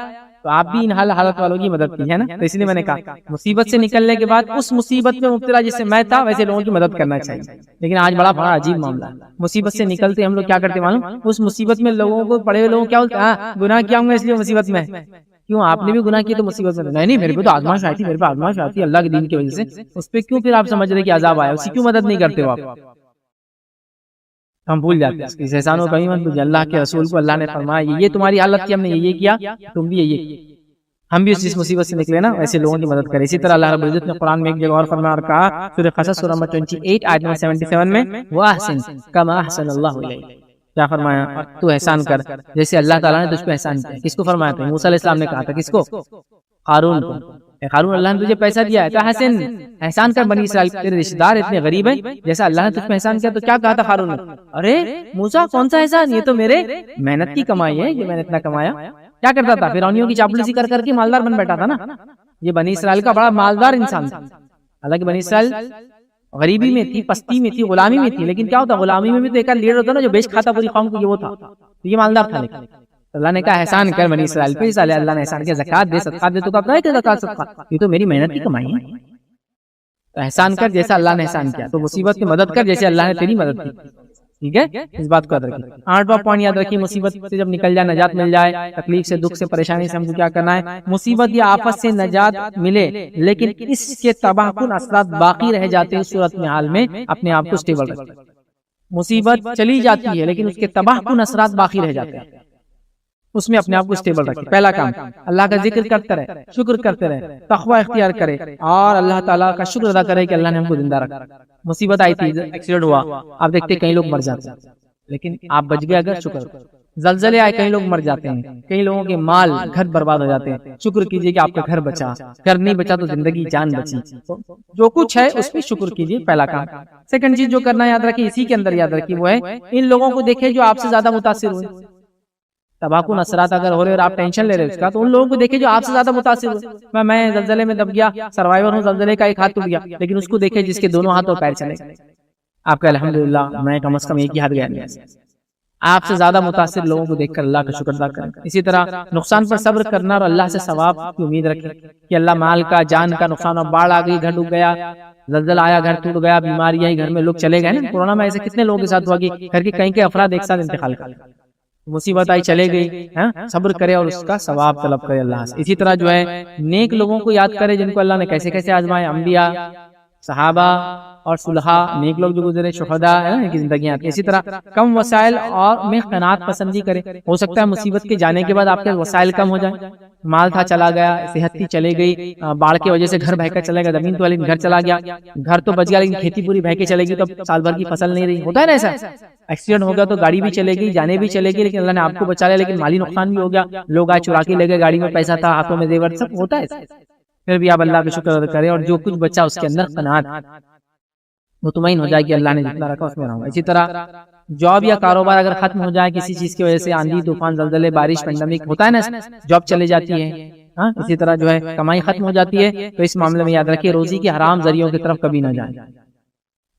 [SPEAKER 2] تو آپ بھی ان حالت والوں کی مدد کی ہے نا. تو اس لیے میں نے کہا مصیبت سے نکلنے کے بعد اس مصیبت میں مبتلا جس سے میں تھا ویسے لوگوں کی مدد کرنا چاہیے. لیکن آج بڑا عجیب معاملہ ہے. مصیبت سے نکلتے ہم لوگ کیا کرتے معلوم؟ اس مصیبت میں لوگوں کو پڑے ہوئے لوگوں کیا بولتے ہیں گناہ کیا ہوں گے اس لیے مصیبت میں. کیوں آپ نے بھی گناہ کیا تو مصیبت میں؟ نہیں میرے پہ تو آزمائش آئی تھی، میرے پہ آزمائش آتی ہے اللہ کے دین کی وجہ سے. اس پہ کیوں پھر آپ سمجھ رہے کہ عذاب آیا، اسی کیوں مدد نہیں کرتے ہو آپ؟ ہم بھول جاتے ہیں اس احسان و کمی مت. اللہ کے رسول کو اللہ نے فرمایا یہ تمہاری حالت کی، ہم نے یہ کیا تم بھی یہ. ہم بھی اس مصیبت سے نکلے نا، ایسے لوگوں کی مدد کریں. اسی طرح اللہ رب العزت نے قرآن میں ایک جگہ اور فرمایا اور کہا سورہ قصص سورہ نمبر 28 آیت نمبر 77 میں واحسن کما احسن اللہ الیک. کیا فرمایا؟ تو احسان کر جیسے اللہ تعالیٰ نے تجھ پہ احسان کیا. کس کو فرمایا تھا؟ موسیٰ علیہ السلام نے کہا تھا. کس کو؟ قارون کو. قارون اللہ نے تجھے پیسہ دیا ہے تو حسن احسان کر بنی اسرائیل، تیرے رشتہ دار اتنے غریب ہیں، جیسا اللہ نے تجھ پہ احسان کیا. تو کیا کہا تھا قارون نے؟ ارے موسیٰ کون سا احسان، یہ تو میرے محنت کی کمائی ہے، یہ میں نے اتنا کمایا. کیا کرتا تھا؟ فرعونیوں کی چاپلوسی کر کر کے مالدار بن بیٹھا تھا نا. یہ بنی اسرائیل کا بڑا مالدار انسان تھا. حالانکہ بنی اسرائیل غریبی میں تھی، پستی میں تھی، غلامی میں تھی، لیکن کیا ہوتا غلامی میں بھی تو ایک لیڈر ہوتا نا جو بیچ کھاتا پوری قوم کو، یہ وہ تھا. تو یہ مالدار تھا. لیکن اللہ نے کہا احسان کر بنی اسرائیل پہ. اللہ نے احسان کیا، زکات دے، صدقات دے. تو اپنا ہے کہ زکات صدقات یہ تو میری محنت کی کمائی ہے. تو احسان کر جیسا اللہ نے احسان کیا. تو مصیبت کی مدد کر جیسے اللہ نے تیری مدد کی. ٹھیک ہے، اس بات کو یاد رکھیے. 8واں پوائنٹ یاد رکھیے، مصیبت سے جب نکل جائے، نجات مل جائے، تکلیف سے، دکھ سے، پریشانی سے ہم کو کیا کرنا ہے؟ مصیبت یا آفت سے نجات ملے لیکن اس کے تباہ کن اثرات باقی رہ جاتے ہیں، صورت میں حال میں اپنے آپ کو اسٹیبل رکھیں. مصیبت چلی جاتی ہے لیکن اس کے تباہ کن اثرات باقی رہ جاتے ہیں، اس میں اپنے آپ کو اسٹیبل رکھیں. پہلا کام اللہ کا ذکر کرتے رہے، شکر کرتے رہے، تقوی اختیار کرے اور اللہ تعالیٰ کا شکر ادا کرے کہ اللہ نے ہم کو زندہ رکھا. مصیبت آئی تھی، ایکسیڈنٹ ہوا، آپ دیکھتے کئی لوگ مر جاتے ہیں لیکن آپ بچ گئے اگر شکر. زلزلے آئے، کئی لوگ مر جاتے ہیں، کئی لوگوں کے مال گھر برباد ہو جاتے ہیں. شکر کیجئے کہ آپ کا گھر بچا، گھر نہیں بچا تو زندگی جان بچی. جو کچھ ہے اس پہ شکر کیجئے، پہلا کام. سیکنڈ چیز جو کرنا یاد رکھیے، اسی کے اندر یاد رکھیے، وہ ہے ان لوگوں کو دیکھیں جو آپ سے زیادہ متاثر ہوئے. تباکن اثرات اگر ہو رہے اور آپ ٹینشن لے رہے اس کا، تو ان لوگوں کو دیکھیں جو آپ سے زیادہ متاثر ہوئے. میں زلزلے میں دب گیا، سروائیور ہوں، زلزلے کا ایک ہاتھ ٹوٹ گیا، لیکن اس کو دیکھیں جس کے دونوں ہاتھ اور پیر چلے. آپ کا الحمدللہ میں کم از کم ایک ہی ہاتھ گیا نہیں. آپ سے زیادہ متاثر لوگوں کو دیکھ کر اللہ کا شکر ادا کریں. اسی طرح نقصان پر صبر کرنا اور اللہ سے ثواب کی امید رکھیں کہ اللہ مال کا جان کا نقصان، اور باڑھ آ گئی گھر ڈوب گیا، زلزلہ آیا گھر ٹوٹ گیا، بیماری آئی گھر میں لوگ چلے گئے نا. کورونا میں ایسے کتنے لوگوں کے ساتھ ہوا کہ گھر کے کئی افراد ایک ساتھ انتقال کر گئے، مصیبت آئی چلے گئی. صبر کرے اور اس کا ثواب طلب کرے اللہ سے. اسی طرح جو ہے نیک لوگوں کو یاد کرے جن کو اللہ نے کیسے کیسے آزمائے، انبیاء، صحابہ اور صلحاء، نیک لوگ جو گزرے، شہداء کی زندگیاں آتی ہیں. اسی طرح کم وسائل اور میں قناعت پسندی کرے. ہو سکتا ہے مصیبت کے جانے کے بعد آپ کے وسائل کم ہو جائیں، مال تھا چلا گیا، صحت تھی چلے گئی، باڑھ کی وجہ سے گھر بہہ کر چلے گا، زمین تو گھر چلا گیا، گھر تو بچ گیا لیکن کھیتی پوری بہہ کے چلے گی، تو سال بھر کی فصل نہیں رہی. ہوتا ہے نا ایسا، ایکسیڈنٹ ہو گیا تو گاڑی بھی چلے گئی، جانے بھی چلے گی، لیکن اللہ نے آپ کو بچا لیا، لیکن مالی نقصان بھی ہو گیا، لوگ آئے چرا کے لے گئے، گاڑی میں پیسہ تھا، ہاتھوں میں زیور، سب ہوتا ہے. پھر بھی آپ اللہ کا شکر ادا کریں اور جو کچھ بچا اس کے اندر قناعت، مطمئن ہو جائے کہ اللہ نے جتنا رکھا اس میں رہوں. اسی طرح جاب یا کاروبار اگر ختم ہو جائے کسی چیز کی وجہ سے، آندھی طوفان زلزلے بارش پینڈیمک ہوتا ہے نا، جاب چلے جاتی ہے، اسی طرح جو ہے کمائی ختم ہو جاتی ہے، تو اس معاملے میں یاد رکھیے روزی کے حرام ذریعوں کی طرف کبھی نہ جائیں.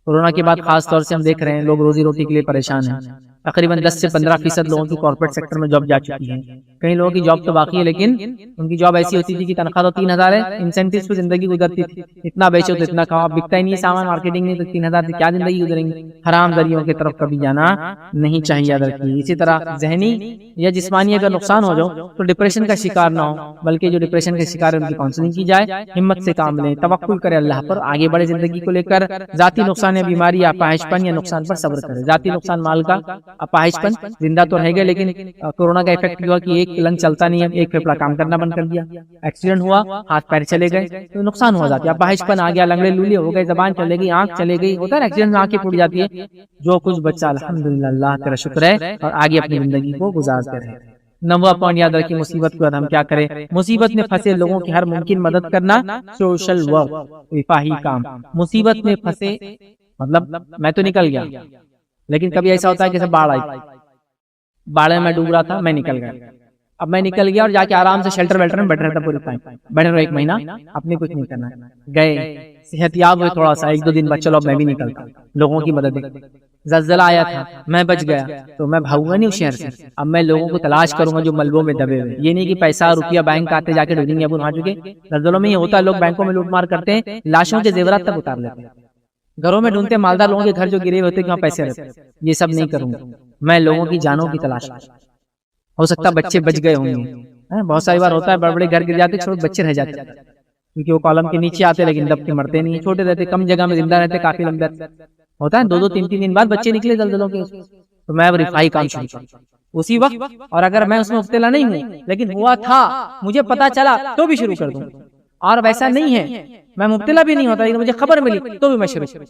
[SPEAKER 2] کورونا کے بعد خاص طور سے ہم دیکھ رہے ہیں لوگ روزی روٹی کے لیے پریشان ہیں. تقریباً 10 سے 15% لوگوں کی کارپوریٹ سیکٹر میں جاب جا چکی ہے. کئی لوگوں کی جاب تو باقی ہے لیکن ان کی جاب ایسی ہوتی تھی کہ تنخواہ تو 3000 ہے، انسینٹیوز پہ زندگی گزرتی تھی، اتنا بیچو تو اتنا کھاؤ، بکتا ہی نہیں سامان، مارکیٹنگ نہیں تو 3000 سے کیا زندگی گزریں گی. حرام ذریعوں کی طرف کبھی جانا نہیں چاہیے، یاد رکھیے. اسی طرح ذہنی یا جسمانی اگر نقصان ہو جاؤ تو ڈپریشن کا شکار نہ ہو، بلکہ جو ڈپریشن کے شکار ہے ان کی کاؤنسلنگ کی جائے، ہمت سے کام لیں، توکل کرے اللہ پر، آگے بڑھے زندگی کو لے کر. ذاتی نقصان یا بیماری یا اپاہج پن یا نقصان پر صبر کرے. ذاتی نقصان مال کا، اپاہج پن زندہ تو رہ گئے لیکن کورونا کا افیکٹ ہوا کہ ایک لنگ چلتا نہیں ہے، ایک پھیپڑا کام کرنا بند کر دیا، ایکسیڈنٹ ہوا، ہاتھ پیر چلے گئے تو نقصان ہو جاتا ہے. اپاہج پن آ گیا، لنگڑے لولے ہو گئے، زبان چلے گئی، آنکھ چلے گئی، ہوتا ہے ایکسیڈنٹ میں آنکھیں پھوٹ جاتی ہے. جو کچھ بچہ الحمدللہ اللہ کا شکر ہے اور آگے اپنی زندگی کو گزارتے رہے. 9واں پوائنٹ یاد رکھیے مصیبت کے بعد ہم کیا کریں. مصیبت میں پھنسے لوگوں کی ہر ممکن مدد کرنا، سوشل ورک، رفاہی کام. مصیبت میں پھنسے مطلب میں تو نکل گیا لیکن کبھی ایسا ہوتا ہے کہ باڑھ آئی، باڑھ میں ڈوب رہا تھا، میں نکل گیا. اب میں نکل گیا اور جا کے آرام سے شیلٹر ویلٹر میں بیٹھ رہتا پورے ٹائم، بیٹھے رہو 1 مہینہ، اپنے کچھ نہیں کرنا ہے. گئے صحت یاب ہوئے تھوڑا سا 1-2 دن بعد چلو اب میں بھی نکلتا، لوگوں کی مدد. زلزلہ آیا تھا میں بچ گیا تو میں بھاگوں گا نہیں اس شہر سے، اب میں لوگوں کو تلاش کروں گا جو ملبوں میں دبے ہوئے. یہ نہیں کہ پیسہ روپیہ بینک آتے جا کے ڈھونڈیں گے. اب وہاں چکے زلزلوں میں یہ ہوتا ہے لوگ بینکوں میں لوٹ مار کرتے ہیں، لاشوں کے زیورات تک اتار لیتے ہیں، گھروں میں ڈھونڈتے مالدار لوگوں کے گھر جو گرے ہوتے ہیں وہاں پیسے رہتے. یہ سب نہیں کروں گا، میں لوگوں کی جانوں کی تلاش. ہو سکتا ہے بچے بچ گئے ہوں گے، بہت ساری بار ہوتا ہے بڑے بڑے گھر گر جاتے، چھوٹے بچے رہ جاتے کیونکہ وہ کالم کے نیچے آتے لیکن دب کے مرتے نہیں، چھوٹے رہتے، کم جگہ میں زندہ رہتے، کافی لمبے ہوتا ہے. 2-2 3-3 دن بعد بچے نکلے زلزلوں کے. تو میں اب رفاہی کام شروع کروں اسی وقت، اور اگر میں اس میں مبتلا نہیں ہوں لیکن ہوا تھا مجھے پتا چلا تو بھی شروع کر دوں. اور ویسا نہیں ہے میں مبتلا بھی نہیں ہوتا لیکن مجھے خبر ملی تو بھی میں شروع کروں.